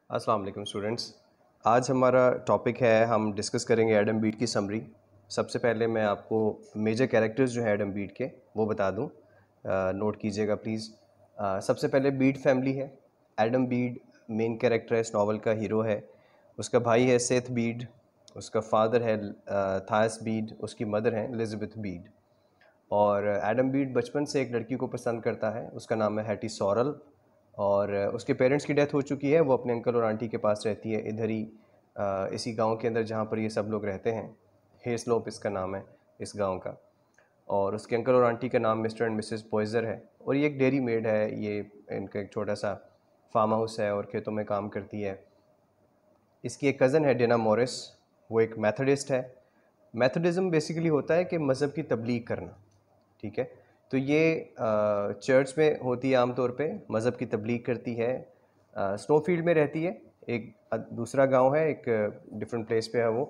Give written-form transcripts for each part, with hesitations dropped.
अस्सलाम वालेकुम स्टूडेंट्स। आज हमारा टॉपिक है, हम डिस्कस करेंगे एडम बीट की समरी। सबसे पहले मैं आपको मेजर कैरेक्टर्स जो है एडम बीट के वो बता दूं, नोट कीजिएगा प्लीज़। सबसे पहले बीट फैमिली है। एडम बीट मेन कैरेक्टर है, इस नावल का हीरो है। उसका भाई है सेथ बीड, उसका फादर है थायस बीड, उसकी मदर है एलिज़ाबेथ बीड। और एडम बीड बचपन से एक लड़की को पसंद करता है, उसका नाम है हैटी सॉरल। और उसके पेरेंट्स की डेथ हो चुकी है, वो अपने अंकल और आंटी के पास रहती है, इधर ही इसी गांव के अंदर जहाँ पर ये सब लोग रहते हैं। हेस्लोप इसका नाम है इस गांव का। और उसके अंकल और आंटी का नाम मिस्टर एंड मिसेस पॉइजर है। और ये एक डेयरी मेड है, ये इनका एक छोटा सा फार्म हाउस है और खेतों में काम करती है। इसकी एक कज़न है डिना मॉरिस, वो एक मेथडिस्ट है। मेथडिज़म बेसिकली होता है कि मज़हब की तबलीग करना, ठीक है। तो ये चर्च में होती है आमतौर पे, मज़हब की तबलीग करती है। स्नोफील्ड में रहती है, एक दूसरा गांव है, एक डिफरेंट प्लेस पे है वो।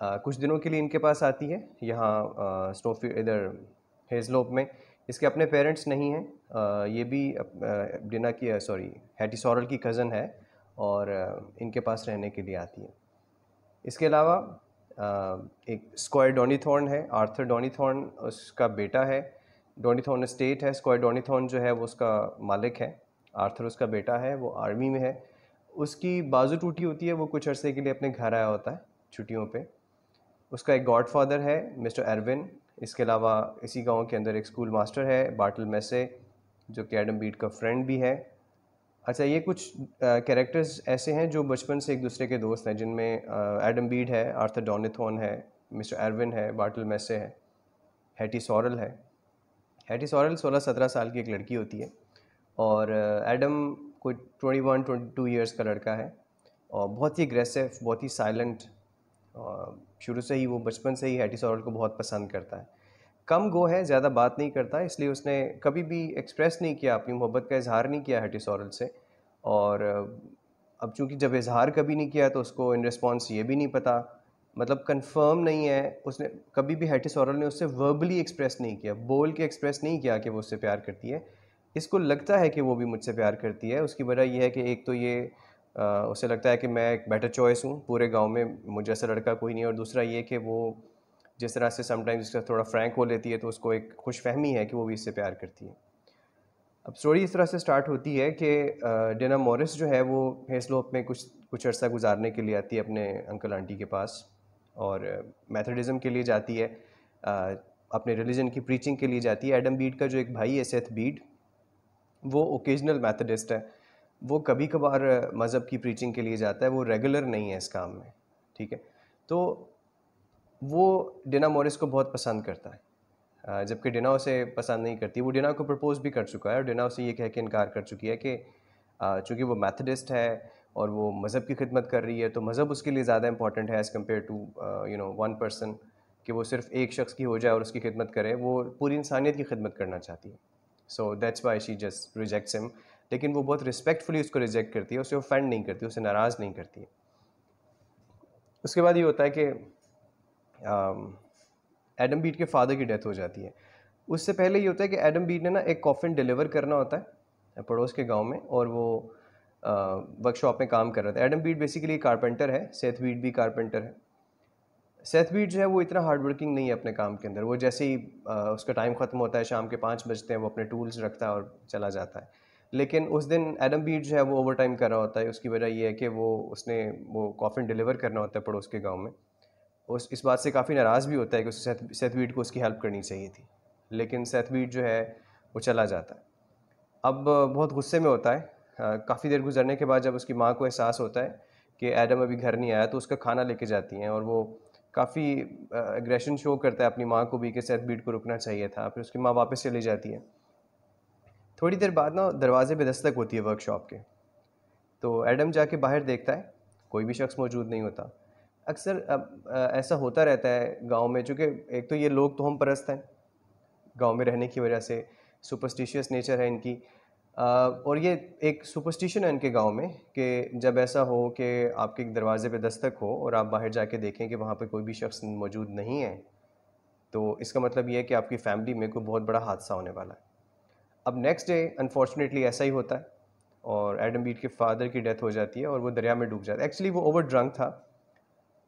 कुछ दिनों के लिए इनके पास आती है यहाँ स्नोफील्ड, इधर हेज़लोप में। इसके अपने पेरेंट्स नहीं हैं। ये भी डिना की सॉरी हैटी सॉरल की कज़न है और इनके पास रहने के लिए आती है। इसके अलावा एक स्क्वायर डॉनीथॉर्न है, आर्थर डॉनीथॉर्न उसका बेटा है। डॉनीथॉर्न एस्टेट है, स्क्वायर डॉनीथॉर्न जो है वो उसका मालिक है। आर्थर उसका बेटा है, वो आर्मी में है। उसकी बाजू टूटी होती है, वो कुछ अरसे के लिए अपने घर आया होता है छुट्टियों पे। उसका एक गॉडफादर है मिस्टर एरविन। इसके अलावा इसी गांव के अंदर एक स्कूल मास्टर है बार्टल मैसे, जो कि एडम बीट का फ्रेंड भी है। अच्छा, ये कुछ कैरेक्टर्स ऐसे हैं जो बचपन से एक दूसरे के दोस्त हैं, जिनमें एडम बीड है, आर्थर डॉनिथॉन है, मिस्टर एरविन है, बार्टल मैसे है, हैटी सॉरल है। हैटी सॉरल 16-17 साल की एक लड़की होती है और एडम कोई 21-22 ईयर्स का लड़का है और बहुत ही एग्रेसिव, बहुत ही साइलेंट। शुरू से ही वो बचपन से ही हैटी सॉरल को बहुत पसंद करता है। कम गो है, ज़्यादा बात नहीं करता, इसलिए उसने कभी भी एक्सप्रेस नहीं किया, अपनी मोहब्बत का इजहार नहीं किया हैटी सॉरल से। और अब चूंकि जब इजहार कभी नहीं किया तो उसको इन रिस्पॉन्स ये भी नहीं पता, मतलब कंफर्म नहीं है। उसने कभी भी हैटी सॉरल ने उससे वर्बली एक्सप्रेस नहीं किया, बोल के एक्सप्रेस नहीं किया कि वो उससे प्यार करती है। इसको लगता है कि वो भी मुझसे प्यार करती है। उसकी वजह यह है कि एक तो ये उसे लगता है कि मैं एक बेटर चॉइस हूँ पूरे गांव में, मुझे ऐसा लड़का कोई नहीं। और दूसरा ये कि वो जिस तरह से समटाइम्स इसका थोड़ा फ्रैंक हो लेती है, तो उसको एक खुशफहमी है कि वो भी इससे प्यार करती है। अब स्टोरी इस तरह से स्टार्ट होती है कि डिना मॉरिस जो है वो हेस्लोप में कुछ कुछ अर्सा गुजारने के लिए आती है अपने अंकल आंटी के पास। और मेथडिज़म के लिए जाती है, अपने रिलीजन की प्रीचिंग के लिए जाती है। एडम बीड का जो एक भाई है सेथ बीड, वो ओकेजनल मेथडिस्ट है। वो कभी कभार मज़हब की प्रीचिंग के लिए जाता है, वो रेगुलर नहीं है इस काम में, ठीक है। तो वो डिना मॉरिस को बहुत पसंद करता है, जबकि डिना उसे पसंद नहीं करती। वो डिना को प्रपोज भी कर चुका है और डिना उसे ये कह के इनकार कर चुकी है कि चूँकि वो मेथडिस्ट है और वो मज़हब की खिदमत कर रही है, तो मज़हब उसके लिए ज़्यादा इंपॉर्टेंट है as compare to one person, कि वो सिर्फ एक शख्स की हो जाए और उसकी खिदमत करे। वो पूरी इंसानियत की खिदमत करना चाहती है। So that's why she just rejects him. लेकिन वो बहुत रिस्पेक्टफुली उसको रिजेक्ट करती है, उसे ऑफेंड नहीं करती, उसे नाराज़ नहीं करती है। उसके बाद ये होता है कि एडम बीट के फादर की डेथ हो जाती है। उससे पहले ये होता है कि एडम बीट ने ना एक कॉफ़िन डिलीवर करना होता है पड़ोस के गांव में, और वो वर्कशॉप में काम कर रहा था। एडम बीट बेसिकली कारपेंटर है, सेथ बीट भी कारपेंटर है। सेथ बीट जो है वो इतना हार्ड वर्किंग नहीं है अपने काम के अंदर। वो जैसे ही उसका टाइम ख़त्म होता है, शाम के 5 बजते हैं, वो अपने टूल्स रखता है और चला जाता है। लेकिन उस दिन एडम बीट जो है वो ओवर टाइम कर रहा होता है। उसकी वजह ये है कि वो कॉफ़िन डिलीवर करना होता है पड़ोस के गाँव में। उस इस बात से काफ़ी नाराज़ भी होता है कि उसे सेथवीट को उसकी हेल्प करनी चाहिए थी। लेकिन सेथवीट जो है वो चला जाता है। अब बहुत गुस्से में होता है। काफ़ी देर गुजरने के बाद जब उसकी माँ को एहसास होता है कि एडम अभी घर नहीं आया, तो उसका खाना लेके जाती हैं और वो काफ़ी एग्रेशन शो करता है अपनी माँ को भी कि सेथवीट को रुकना चाहिए था। फिर उसकी माँ वापस चली जाती है। थोड़ी देर बाद ना दरवाजे पे दस्तक होती है वर्कशॉप के। तो एडम जाके बाहर देखता है, कोई भी शख्स मौजूद नहीं होता। अक्सर अब ऐसा होता रहता है गांव में, चूँकि एक तो ये लोग तोहम परस्त हैं गांव में रहने की वजह से, सुपरस्टिशियस नेचर है इनकी। और ये एक सुपरस्टिशन है इनके गांव में कि जब ऐसा हो कि आपके दरवाजे पे दस्तक हो और आप बाहर जाके देखें कि वहाँ पे कोई भी शख्स मौजूद नहीं है, तो इसका मतलब ये है कि आपकी फैमिली में कोई बहुत बड़ा हादसा होने वाला है। अब नेक्स्ट डे अनफॉर्चुनेटली ऐसा ही होता है। और एडम बीट के फादर की डेथ हो जाती है और वो दरिया में डूब जाता है। एक्चुअली वो ओवर ड्रंक था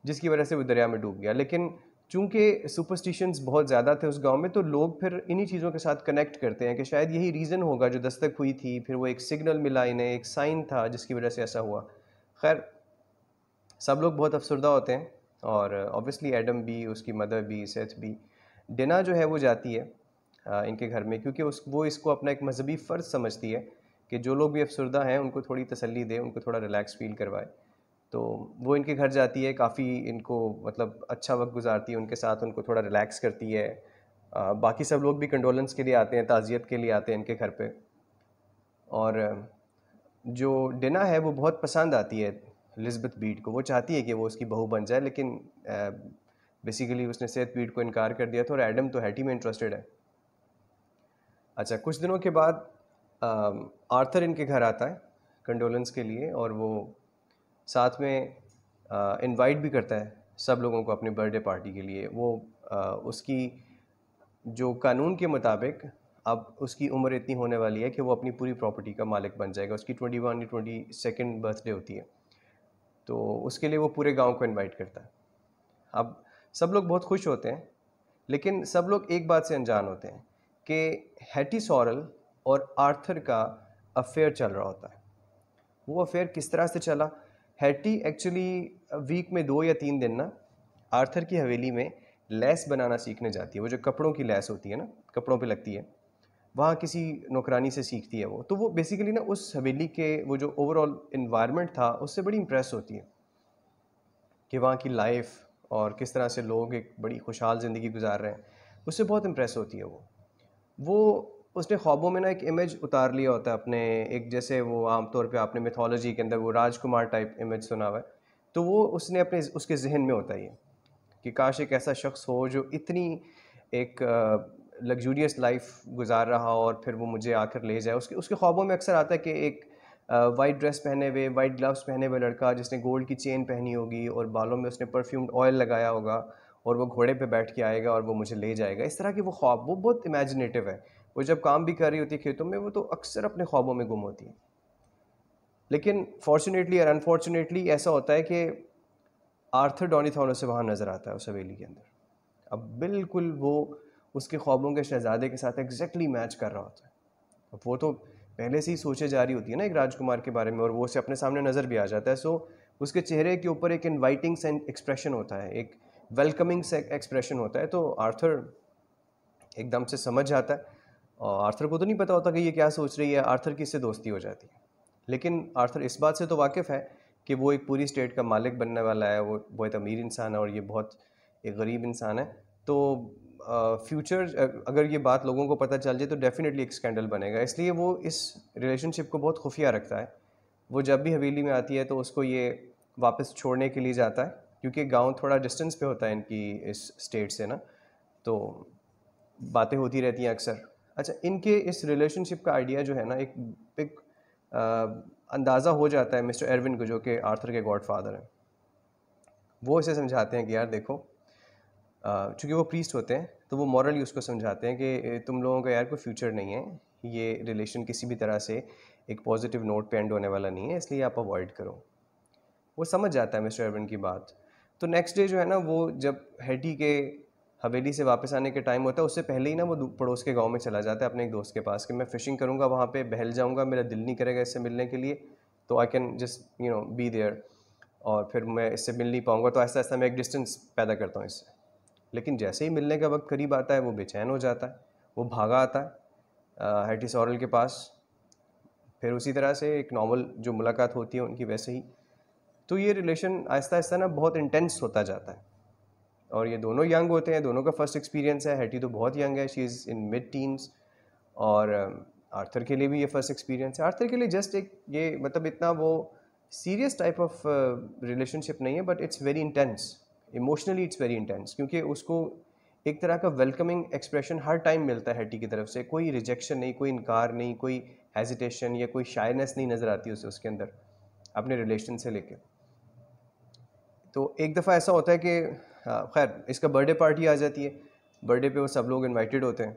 जिसकी वजह से वो दरिया में डूब गया, लेकिन चूंकि सुपरस्टिशंस बहुत ज़्यादा थे उस गांव में तो लोग फिर इन्हीं चीज़ों के साथ कनेक्ट करते हैं कि शायद यही रीज़न होगा जो दस्तक हुई थी, फिर वो एक सिग्नल मिला इन्हें, एक साइन था जिसकी वजह से ऐसा हुआ। खैर, सब लोग बहुत अफसरदा होते हैं और ऑब्वियसली एडम भी, उसकी मदर भी, सेथ भी। डिना जो है वो जाती है इनके घर में, क्योंकि वो इसको अपना एक मजहबी फ़र्ज़ समझती है कि जो लोग भी अफसरदा हैं उनको थोड़ी तसल्ली दे, उनको थोड़ा रिलैक्स फील करवाए। तो वो इनके घर जाती है, काफ़ी इनको मतलब अच्छा वक्त गुजारती है उनके साथ, उनको थोड़ा रिलैक्स करती है। बाकी सब लोग भी कंडोलेंस के लिए आते हैं, ताज़ियत के लिए आते हैं इनके घर पे। और जो डिना है वो बहुत पसंद आती है एलिज़ाबेथ बीट को, वो चाहती है कि वो उसकी बहू बन जाए, लेकिन बेसिकली उसने सेथ बीट को इनकार कर दिया था और एडम तो हैटी में इंटरेस्टेड है। अच्छा, कुछ दिनों के बाद आर्थर इनके घर आता है कंडोलेंस के लिए और वो साथ में इनवाइट भी करता है सब लोगों को अपनी बर्थडे पार्टी के लिए। वो उसकी जो कानून के मुताबिक अब उसकी उम्र इतनी होने वाली है कि वो अपनी पूरी प्रॉपर्टी का मालिक बन जाएगा। उसकी 21 या 22nd बर्थडे होती है, तो उसके लिए वो पूरे गांव को इनवाइट करता है। अब सब लोग बहुत खुश होते हैं, लेकिन सब लोग एक बात से अनजान होते हैं कि हैटी सॉरल और आर्थर का अफेयर चल रहा होता है। वो अफेयर किस तरह से चला? हैटी एक्चुअली वीक में 2 या 3 दिन ना आर्थर की हवेली में लेस बनाना सीखने जाती है। वो जो कपड़ों की लेस होती है ना, कपड़ों पे लगती है, वहाँ किसी नौकरानी से सीखती है वो। तो वो बेसिकली ना उस हवेली के वो जो ओवरऑल इन्वायरमेंट था उससे बड़ी इम्प्रेस होती है कि वहाँ की लाइफ और किस तरह से लोग एक बड़ी खुशहाल ज़िंदगी गुजार रहे हैं, उससे बहुत इम्प्रेस होती है वो उसने ख्वाबों में ना एक इमेज उतार लिया होता है अपने, एक जैसे वो आमतौर पे आपने मिथोलॉजी के अंदर वो राजकुमार टाइप इमेज सुना हुआ है, तो वो उसने अपने उसके जहन में होता ही है कि काश एक ऐसा शख्स हो जो इतनी एक लग्जूरियस लाइफ गुजार रहा और फिर वो मुझे आकर ले जाए। उसके उसके ख्वाबों में अक्सर आता है कि एक वाइट ड्रेस पहने हुए, वाइट ग्लव्स पहने हुए लड़का जिसने गोल्ड की चेन पहनी होगी और बालों में उसने परफ्यूम्ड ऑयल लगाया होगा और वो घोड़े पे बैठ के आएगा और वो मुझे ले जाएगा। इस तरह के वो ख्वाब, वो बहुत इमेजिनेटिव है। वो जब काम भी कर रही होती है खेतों में, वो तो अक्सर अपने ख्वाबों में गुम होती है। लेकिन फॉर्चुनेटली और अनफॉर्चुनेटली ऐसा होता है कि आर्थर डोनीथॉनो से वहाँ नज़र आता है उस हवेली के अंदर। अब बिल्कुल वो उसके ख्वाबों के शहजादे के साथ एग्जैक्टली मैच कर रहा होता है। अब वो तो पहले से ही सोचे जा रही होती है ना एक राजकुमार के बारे में, और वो उसे अपने सामने नज़र भी आ जाता है। सो उसके चेहरे के ऊपर एक इनवाइटिंग एक्सप्रेशन होता है, एक वेलकमिंग से एक्सप्रेशन होता है। तो आर्थर एकदम से समझ जाता है और आर्थर को तो नहीं पता होता कि ये क्या सोच रही है। आर्थर की इससे दोस्ती हो जाती है, लेकिन आर्थर इस बात से तो वाकिफ़ है कि वो एक पूरी स्टेट का मालिक बनने वाला है, वो बहुत अमीर इंसान है और ये बहुत एक गरीब इंसान है। तो फ्यूचर अगर ये बात लोगों को पता चल जाए तो डेफिनेटली एक स्कैंडल बनेगा, इसलिए वो इस रिलेशनशिप को बहुत खुफिया रखता है। वो जब भी हवेली में आती है तो उसको ये वापस छोड़ने के लिए जाता है, क्योंकि गांव थोड़ा डिस्टेंस पे होता है इनकी इस स्टेट से ना, तो बातें होती रहती हैं अक्सर। अच्छा, इनके इस रिलेशनशिप का आइडिया जो है ना, एक अंदाज़ा हो जाता है मिस्टर एरविन को, जो कि आर्थर के गॉडफादर हैं। वो इसे समझाते हैं कि यार देखो, चूँकि वो प्रीस्ट होते हैं तो वो मॉरली उसको समझाते हैं कि तुम लोगों का यार कोई फ्यूचर नहीं है, ये रिलेशन किसी भी तरह से एक पॉजिटिव नोट पे एंड होने वाला नहीं है, इसलिए आप अवॉइड करो। वो समझ जाता है मिस्टर एरविन की बात। तो नेक्स्ट डे जो है ना, वो जब हैटी के हवेली से वापस आने के टाइम होता है, उससे पहले ही ना वो पड़ोस के गांव में चला जाता है अपने एक दोस्त के पास कि मैं फ़िशिंग करूंगा वहाँ पे, बहल जाऊंगा, मेरा दिल नहीं करेगा इससे मिलने के लिए, तो I can just be there, और फिर मैं इससे मिल नहीं पाऊँगा, तो ऐसा ऐसा मैं एक डिस्टेंस पैदा करता हूँ इससे। लेकिन जैसे ही मिलने का वक्त करीब आता है वो बेचैन हो जाता है, वो भागा आता है हैटी सॉरल के पास। फिर उसी तरह से एक नॉर्मल जो मुलाकात होती है उनकी वैसे ही, तो ये रिलेशन आहिस्ता आहिस्ता ना बहुत इंटेंस होता जाता है। और ये दोनों यंग होते हैं, दोनों का फर्स्ट एक्सपीरियंस है। हैटी तो बहुत यंग है, she is in mid teens, और आर्थर के लिए भी ये फर्स्ट एक्सपीरियंस है। आर्थर के लिए जस्ट एक ये मतलब इतना वो सीरियस टाइप ऑफ रिलेशनशिप नहीं है, but it's very intense, emotionally it's very intense, क्योंकि उसको एक तरह का वेलकमिंग एक्सप्रेशन हर टाइम मिलता है हैटी की तरफ से। कोई रिजेक्शन नहीं, कोई इनकार नहीं, कोई हेजिटेशन या कोई शायनेस नहीं नज़र आती उसे उसके अंदर अपने रिलेशन से लेकर। तो एक दफ़ा ऐसा होता है कि खैर इसका बर्थडे पार्टी आ जाती है। बर्थडे पे वो सब लोग इनवाइटेड होते हैं,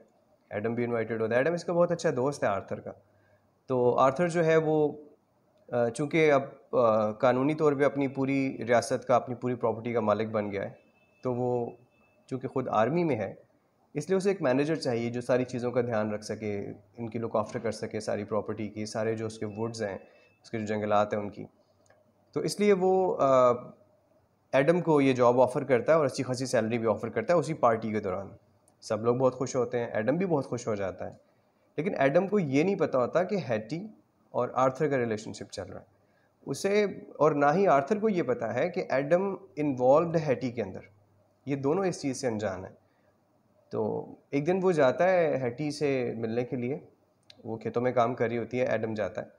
एडम भी इनवाइटेड होता है। एडम इसका बहुत अच्छा दोस्त है आर्थर का। तो आर्थर जो है वो चूँकि अब कानूनी तौर पे अपनी पूरी रियासत का, अपनी पूरी प्रॉपर्टी का मालिक बन गया है, तो वो चूँकि ख़ुद आर्मी में है, इसलिए उसे एक मैनेजर चाहिए जो सारी चीज़ों का ध्यान रख सके, इनकी लुक आफ्टर कर सके, सारी प्रॉपर्टी की, सारे जो उसके वुड्स हैं, उसके जो जंगलात हैं उनकी। तो इसलिए वो एडम को ये जॉब ऑफ़र करता है और अच्छी खासी सैलरी भी ऑफ़र करता है उसी पार्टी के दौरान। सब लोग बहुत खुश होते हैं, एडम भी बहुत खुश हो जाता है। लेकिन एडम को ये नहीं पता होता कि हैटी और आर्थर का रिलेशनशिप चल रहा है उसे, और ना ही आर्थर को ये पता है कि एडम इन्वॉल्व्ड हैटी के अंदर। ये दोनों इस चीज़ से अनजान है। तो एक दिन वो जाता है हैटी से मिलने के लिए, वो खेतों में काम कर रही होती है, एडम जाता है।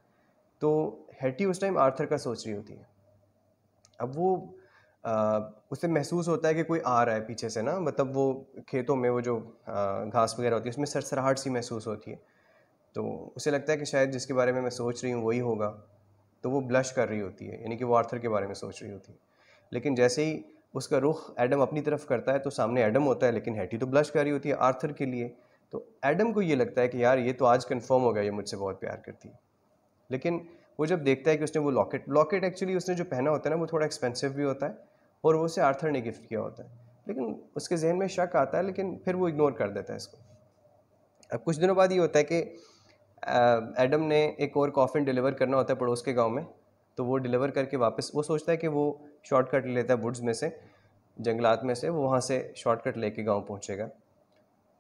तो हैटी उस टाइम आर्थर का सोच रही होती है। अब वो उसे महसूस होता है कि कोई आ रहा है पीछे से ना, मतलब वो खेतों में वो जो घास वगैरह होती है उसमें सरसराहट सी महसूस होती है। तो उसे लगता है कि शायद जिसके बारे में मैं सोच रही हूँ वही होगा। तो वो ब्लश कर रही होती है, यानी कि वो आर्थर के बारे में सोच रही होती है। लेकिन जैसे ही उसका रुख एडम अपनी तरफ करता है तो सामने एडम होता है, लेकिन हैटी तो ब्लश कर रही होती है आर्थर के लिए। तो एडम को ये लगता है कि यार ये तो आज कंफर्म हो गया, ये मुझसे बहुत प्यार करती है। लेकिन वो जब देखता है कि उसने वो लॉकेट एक्चुअली उसने जो पहना होता है ना वो थोड़ा एक्सपेंसिव भी होता है और वो उसे आर्थर ने गिफ्ट किया होता है। लेकिन उसके जहन में शक आता है, लेकिन फिर वो इग्नोर कर देता है इसको। अब कुछ दिनों बाद ये होता है कि एडम ने एक और कॉफ़िन डिलीवर करना होता है पड़ोस के गांव में। तो वो डिलीवर करके वापस वो सोचता है कि वो शॉर्टकट लेता है वुड्स में से, जंगलात में से, वो वहाँ से शॉर्टकट लेके गांव पहुँचेगा।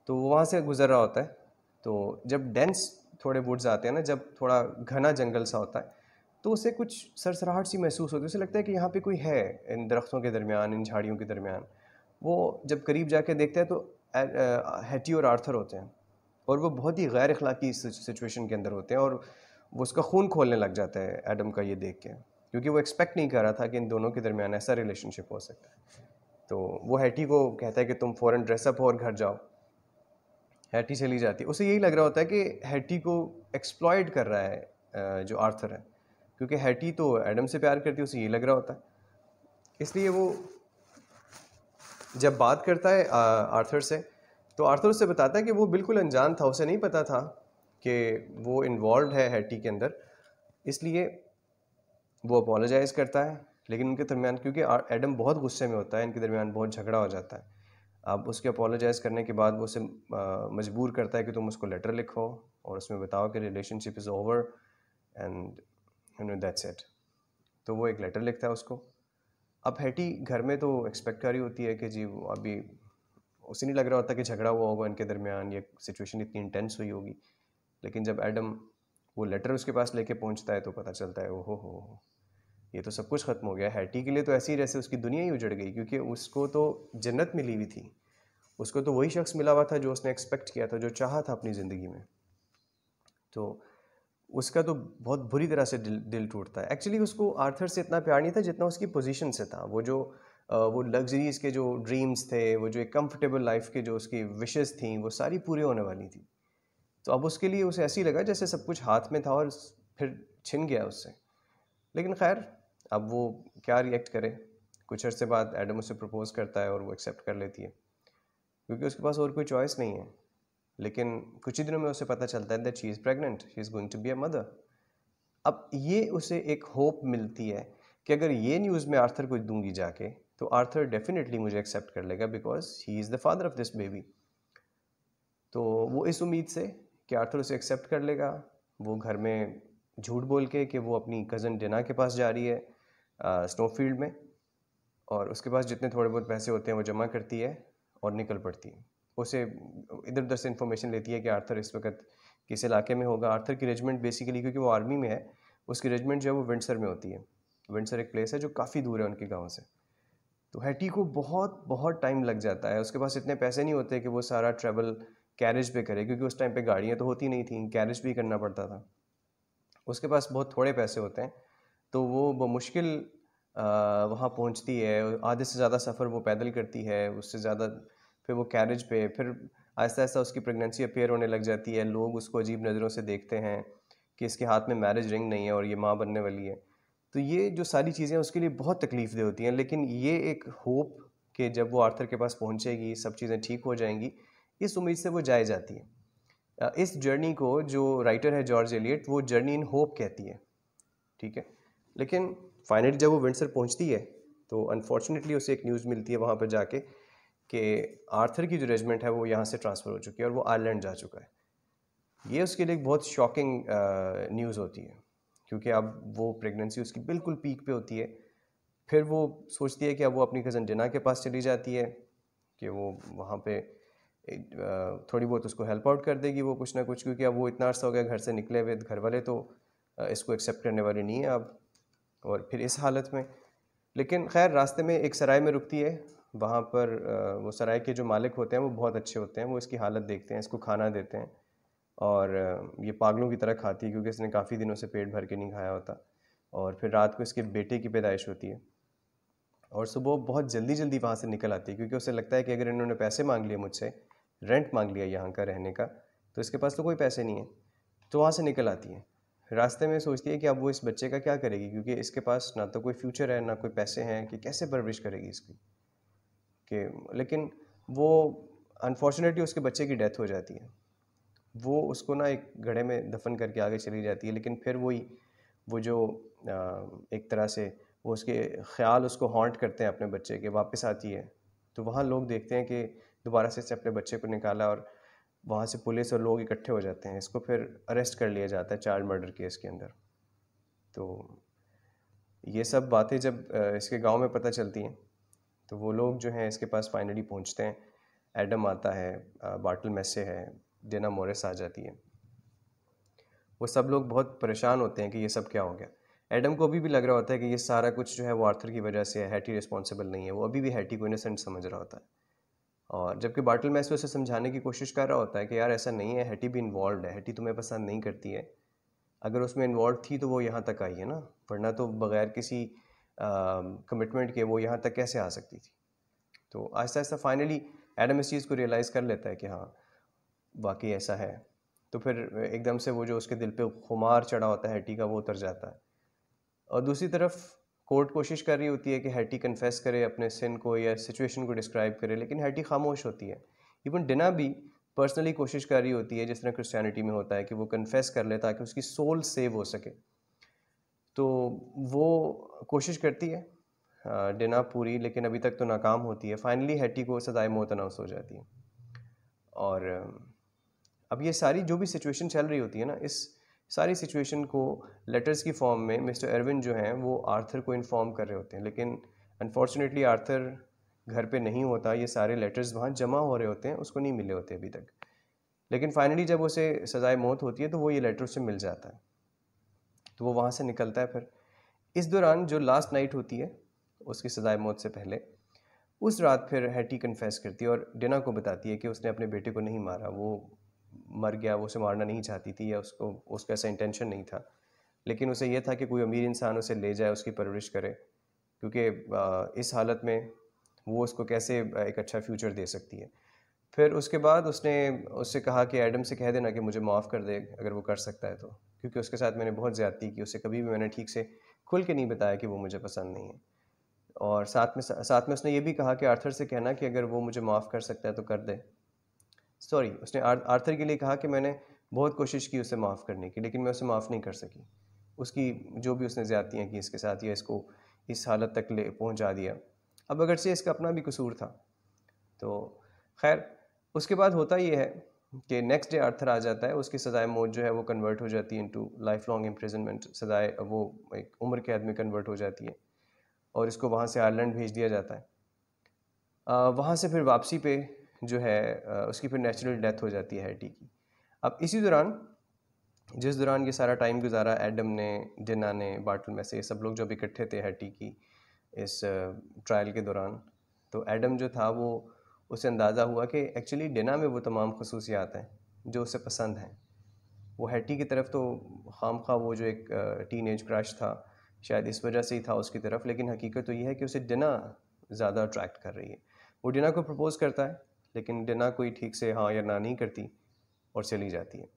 तो वो वहाँ से गुजर रहा होता है। तो जब डेंस थोड़े वुड्स आते हैं ना, जब थोड़ा घना जंगल सा होता है, तो उसे कुछ सरसराहट सी महसूस होती है। उसे लगता है कि यहाँ पे कोई है इन दरख्तों के दरमियान, इन झाड़ियों के दरमियान। वो जब करीब जाके देखता है तो हैटी और आर्थर होते हैं, और वो बहुत ही गैर अखलाकी सिचुएशन के अंदर होते हैं, और वो उसका खून खोलने लग जाता है एडम का ये देख के, क्योंकि वो एक्सपेक्ट नहीं कर रहा था कि इन दोनों के दरमियान ऐसा रिलेशनशिप हो सकता है। तो वो हैटी को कहता है कि तुम फ़ौरन ड्रेसअप हो और घर जाओ। हैटी चली जाती है। उसे यही लग रहा होता है कि हैटी को एक्सप्लॉइट कर रहा है जो आर्थर है, क्योंकि हैटी तो एडम से प्यार करती है, उसे ये लग रहा होता है। इसलिए वो जब बात करता है आर्थर से, तो आर्थर उससे बताता है कि वो बिल्कुल अनजान था, उसे नहीं पता था कि वो इन्वॉल्व है हैटी के अंदर। इसलिए वो अपोलोजाइज़ करता है, लेकिन उनके दरमियान, क्योंकि एडम बहुत गुस्से में होता है, इनके दरमियान बहुत झगड़ा हो जाता है। अब उसके अपोलोजाइज़ करने के बाद वो उसे मजबूर करता है कि तुम उसको लेटर लिखो और उसमें बताओ कि relationship is over and you know that's it. तो वो एक लेटर लिखता है उसको। अब हैटी घर में तो एक्सपेक्ट कर रही होती है कि जी वो अभी, उसे नहीं लग रहा होता कि झगड़ा हुआ होगा इनके दरमियान, ये सिचुएशन इतनी इंटेंस हुई होगी। लेकिन जब एडम वो लेटर उसके पास लेके पहुंचता है तो पता चलता है ओहो हो, ये तो सब कुछ ख़त्म हो गया। हैटी के लिए तो ऐसे ही जैसे उसकी दुनिया ही उजड़ गई, क्योंकि उसको तो जन्नत मिली हुई थी, उसको तो वही शख्स मिला हुआ था जो उसने एक्सपेक्ट किया था, जो चाहा था अपनी ज़िंदगी में। तो उसका तो बहुत बुरी तरह से दिल टूटता है। एक्चुअली उसको आर्थर से इतना प्यार नहीं था जितना उसकी पोजीशन से था। वो जो वो लग्जरीज़ के जो ड्रीम्स थे, वो जो एक कंफर्टेबल लाइफ के जो उसकी विशेस थी, वो सारी पूरी होने वाली थी। तो अब उसके लिए उसे ऐसे ही लगा जैसे सब कुछ हाथ में था और फिर छिन गया उससे। लेकिन खैर, अब वो क्या रिएक्ट करे। कुछ अर्से बाद एडम उसे प्रपोज़ करता है और वो एक्सेप्ट कर लेती है, क्योंकि उसके पास और कोई चॉइस नहीं है। लेकिन कुछ ही दिनों में उसे पता चलता है that she is pregnant, she is going to be a mother. अब ये उसे एक होप मिलती है कि अगर ये न्यूज़ मैं आर्थर को दूंगी जाके, तो आर्थर डेफिनेटली मुझे एक्सेप्ट कर लेगा, because he is the father of this baby. तो वो इस उम्मीद से कि आर्थर उसे एक्सेप्ट कर लेगा, वो घर में झूठ बोल के कि वो अपनी कज़न डिना के पास जा रही है स्नोफील्ड में, और उसके पास जितने थोड़े बहुत पैसे होते हैं वो जमा करती है और निकल पड़ती है। उसे इधर उधर से इन्फॉर्मेशन लेती है कि आर्थर इस वक्त किस इलाके में होगा। आर्थर की रेजिमेंट बेसिकली, क्योंकि वो आर्मी में है, उसकी रेजिमेंट जो है वो विंडसर में होती है। विंडसर एक प्लेस है जो काफ़ी दूर है उनके गाँव से। तो हैटी को बहुत बहुत टाइम लग जाता है। उसके पास इतने पैसे नहीं होते कि वो सारा ट्रैवल कैरेज पे करे, क्योंकि उस टाइम पे गाड़ियाँ तो होती नहीं थी, कैरेज भी करना पड़ता था। उसके पास बहुत थोड़े पैसे होते हैं, तो वो बमुश्किल वहाँ पहुँचती है। आधे से ज़्यादा सफ़र वो पैदल करती है, उससे ज़्यादा फिर वो कैरेज पे। फिर आहिस्ता आहिस्ता उसकी प्रेगनेंसी अपीयर होने लग जाती है। लोग उसको अजीब नज़रों से देखते हैं कि इसके हाथ में मैरिज रिंग नहीं है और ये माँ बनने वाली है। तो ये जो सारी चीज़ें उसके लिए बहुत तकलीफ़देह होती हैं, लेकिन ये एक होप कि जब वो आर्थर के पास पहुँचेगी सब चीज़ें ठीक हो जाएंगी, इस उम्मीद से वो जाए जाती है। इस जर्नी को जो राइटर है जॉर्ज एलियट, वो जर्नी इन होप कहती है। ठीक है। लेकिन फाइनली जब वो विंडसर पहुंचती है तो अनफॉर्चुनेटली उसे एक न्यूज़ मिलती है वहाँ पर जाके कि आर्थर की जो रेजिमेंट है वो यहाँ से ट्रांसफ़र हो चुकी है और वो आयरलैंड जा चुका है। ये उसके लिए एक बहुत शॉकिंग न्यूज़ होती है, क्योंकि अब वो प्रेगनेंसी उसकी बिल्कुल पीक पे होती है। फिर वो सोचती है कि अब वो अपनी कज़न डिना के पास चली जाती है कि वो वहाँ पे थोड़ी बहुत उसको हेल्प आउट कर देगी वो कुछ ना कुछ, क्योंकि अब वो इतना अर्सा हो गया घर से निकले हुए, घर वाले तो इसको एक्सेप्ट करने वाले नहीं है अब, और फिर इस हालत में। लेकिन खैर रास्ते में एक सराय में रुकती है, वहाँ पर वो सराय के जो मालिक होते हैं वो बहुत अच्छे होते हैं, वो इसकी हालत देखते हैं, इसको खाना देते हैं और ये पागलों की तरह खाती है क्योंकि इसने काफ़ी दिनों से पेट भर के नहीं खाया होता। और फिर रात को इसके बेटे की पैदाइश होती है और सुबह बहुत जल्दी जल्दी वहाँ से निकल आती है, क्योंकि उसे लगता है कि अगर इन्होंने पैसे मांग लिए मुझसे, रेंट मांग लिया यहाँ का रहने का, तो इसके पास तो कोई पैसे नहीं है। तो वहाँ से निकल आती है। रास्ते में सोचती है कि अब वो इस बच्चे का क्या करेगी, क्योंकि इसके पास ना तो कोई फ्यूचर है ना कोई पैसे हैं, कि कैसे परवरिश करेगी इसकी। कि लेकिन वो अनफॉर्चुनेटली उसके बच्चे की डेथ हो जाती है। वो उसको ना एक घड़े में दफन करके आगे चली जाती है, लेकिन फिर वही वो जो एक तरह से वो उसके ख्याल उसको हॉन्ट करते हैं अपने बच्चे के, वापस आती है। तो वहाँ लोग देखते हैं कि दोबारा से अपने बच्चे को निकाला और वहाँ से पुलिस और लोग इकट्ठे हो जाते हैं, इसको फिर अरेस्ट कर लिया जाता है चाइल्ड मर्डर केस के अंदर। तो ये सब बातें जब इसके गांव में पता चलती हैं तो वो लोग जो हैं इसके पास फाइनली पहुंचते हैं। एडम आता है, बार्टल मेसे है, डिना मोरिस आ जाती है। वो सब लोग बहुत परेशान होते हैं कि ये सब क्या हो गया। एडम को अभी भी लग रहा होता है कि ये सारा कुछ जो है वो आर्थर की वजह से है, हैटी रिस्पॉन्सिबल नहीं है। वो अभी भी हैटी को इनोसेंट समझ रहा होता है, और जबकि बार्टल मेसे उसे समझाने की कोशिश कर रहा होता है कि यार ऐसा नहीं है, हैटी भी इन्वॉल्व है, हैटी तुम्हें पसंद नहीं करती है। अगर उसमें इन्वॉल्व थी तो वो यहाँ तक आई है ना, वरना तो बगैर किसी कमिटमेंट के वो यहाँ तक कैसे आ सकती थी। तो आहिस्ता आहिस्ता फाइनली एडम इस चीज़ को रियलाइज़ कर लेता है कि हाँ वाकई ऐसा है। तो फिर एकदम से वो जो उसके दिल पे खुमार चढ़ा होता है हैटी का, वो उतर जाता है। और दूसरी तरफ कोर्ट कोशिश कर रही होती है कि हैटी कन्फेस करे अपने सिन को या सिचुएशन को डिस्क्राइब करे, लेकिन हैटी खामोश होती है। इवन डिना भी पर्सनली कोशिश कर रही होती है, जिस तरह क्रिश्चियनिटी में होता है कि वो कन्फेस कर ले ताकि उसकी सोल सेव हो सके। तो वो कोशिश करती है डिना पूरी, लेकिन अभी तक तो नाकाम होती है। फाइनली हैटी को सजाए मौत अनाउंस हो जाती है। और अब ये सारी जो भी सिचुएशन चल रही होती है ना, इस सारी सिचुएशन को लेटर्स की फॉर्म में मिस्टर एरविन जो हैं वो आर्थर को इन्फॉर्म कर रहे होते हैं, लेकिन अनफॉर्चुनेटली आर्थर घर पे नहीं होता। ये सारे लेटर्स वहाँ जमा हो रहे होते हैं, उसको नहीं मिले होते अभी तक। लेकिन फाइनली जब उसे सजाए मौत होती है तो वो ये लेटर उससे मिल जाता है, तो वो वहाँ से निकलता है। फिर इस दौरान जो लास्ट नाइट होती है उसकी सजाए मौत से पहले, उस रात फिर हैटी कन्फेस करती है और डिना को बताती है कि उसने अपने बेटे को नहीं मारा, वो मर गया, वो उसे मारना नहीं चाहती थी या उसका ऐसा इंटेंशन नहीं था। लेकिन उसे यह था कि कोई अमीर इंसान उसे ले जाए, उसकी परवरिश करे, क्योंकि इस हालत में वो उसको कैसे एक अच्छा फ्यूचर दे सकती है। फिर उसके बाद उसने उससे कहा कि एडम से कह देना कि मुझे माफ़ कर दे अगर वो कर सकता है तो, क्योंकि उसके साथ मैंने बहुत ज़्यादती की, उसे कभी भी मैंने ठीक से खुल के नहीं बताया कि वो मुझे पसंद नहीं है। और साथ में उसने ये भी कहा कि आर्थर से कहना कि अगर वो मुझे माफ़ कर सकता है तो कर दे। सॉरी, उसने आर्थर के लिए कहा कि मैंने बहुत कोशिश की उसे माफ़ करने की, लेकिन मैं उसे माफ़ नहीं कर सकी। उसकी जो भी उसने ज़्यादतियाँ की इसके साथ या इसको इस हालत तक ले पहुँचा दिया। अब अगरचे इसका अपना भी कसूर था। तो खैर उसके बाद होता ये है कि नेक्स्ट डे आर्थर आ जाता है, उसकी सज़ाए मौत जो है वो कन्वर्ट हो जाती है इनटू लाइफ लॉन्ग इम्प्रिजनमेंट। सज़ाए वो एक उम्र कैद में कन्वर्ट हो जाती है और इसको वहाँ से आयरलैंड भेज दिया जाता है। वहाँ से फिर वापसी पे जो है उसकी फिर नेचुरल डेथ हो जाती है हैटी की। अब इसी दौरान जिस दौरान ये सारा टाइम गुजारा एडम ने, डिना ने, बार्टल में से ये सब लोग जब इकट्ठे थे हैटी की इस ट्रायल के दौरान, तो एडम जो था वो उसे अंदाज़ा हुआ कि एक्चुअली डिना में वो तमाम खसूसियात हैं जो उसे पसंद हैं। वो हैटी की तरफ तो खामखा वो जो एक टीनेज क्रश था शायद इस वजह से ही था उसकी तरफ, लेकिन हकीकत तो ये है कि उसे डिना ज़्यादा अट्रैक्ट कर रही है। वो डिना को प्रपोज़ करता है, लेकिन डिना कोई ठीक से हाँ या ना नहीं करती और चली जाती है।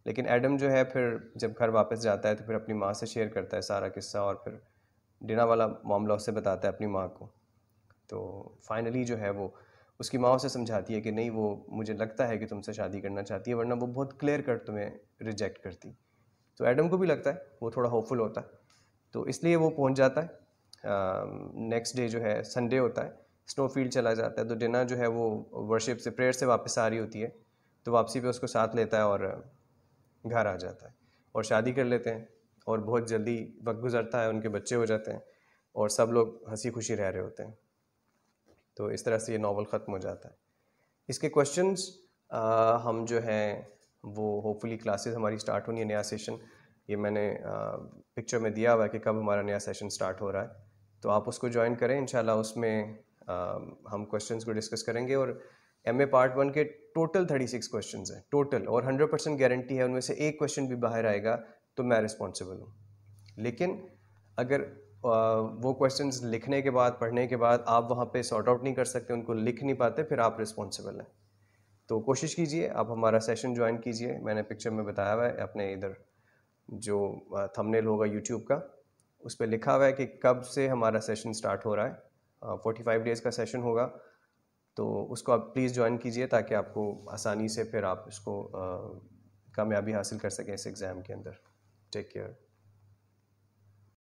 लेकिन एडम जो है फिर जब घर वापस जाता है तो फिर अपनी माँ से शेयर करता है सारा किस्सा, और फिर डिना वाला मामला उससे बताता है अपनी माँ को। तो फाइनली जो है वो उसकी माँ उसे समझाती है कि नहीं, वो मुझे लगता है कि तुमसे शादी करना चाहती है, वरना वो बहुत क्लियर कट तुम्हें रिजेक्ट करती। तो एडम को भी लगता है, वो थोड़ा होपफुल होता है, तो इसलिए वो पहुंच जाता है। नेक्स्ट डे जो है संडे होता है, स्नोफील्ड चला जाता है, तो डिना जो है वो वर्शिप से, प्रेयर से वापस आ रही होती है, तो वापसी पे उसको साथ लेता है और घर आ जाता है और शादी कर लेते हैं और बहुत जल्दी वक्त गुजरता है, उनके बच्चे हो जाते हैं और सब लोग हंसी खुशी रह रहे होते हैं। तो इस तरह से ये नावल ख़त्म हो जाता है। इसके क्वेश्चंस हम जो हैं वो होपफुली क्लासेस हमारी स्टार्ट होनी है, नया सेशन ये मैंने पिक्चर में दिया हुआ है कि कब हमारा नया सेशन स्टार्ट हो रहा है, तो आप उसको ज्वाइन करें इंशाल्लाह। उसमें हम क्वेश्चंस को डिस्कस करेंगे और MA पार्ट 1 के टोटल 36 क्वेश्चंस हैं टोटल, और 100% गारंटी है उनमें से एक क्वेश्चन भी बाहर आएगा तो मैं रिस्पॉन्सिबल हूँ। लेकिन अगर वो क्वेश्चंस लिखने के बाद, पढ़ने के बाद आप वहाँ पे सॉर्ट आउट नहीं कर सकते, उनको लिख नहीं पाते, फिर आप रिस्पॉन्सिबल हैं। तो कोशिश कीजिए आप हमारा सेशन ज्वाइन कीजिए। मैंने पिक्चर में बताया हुआ है, अपने इधर जो थंबनेल होगा यूट्यूब का उस पर लिखा हुआ है कि कब से हमारा सेशन स्टार्ट हो रहा है। 45 डेज़ का सेशन होगा, तो उसको आप प्लीज़ ज्वाइन कीजिए ताकि आपको आसानी से फिर आप इसको कामयाबी हासिल कर सकें इस एग्ज़ाम के अंदर। Take care.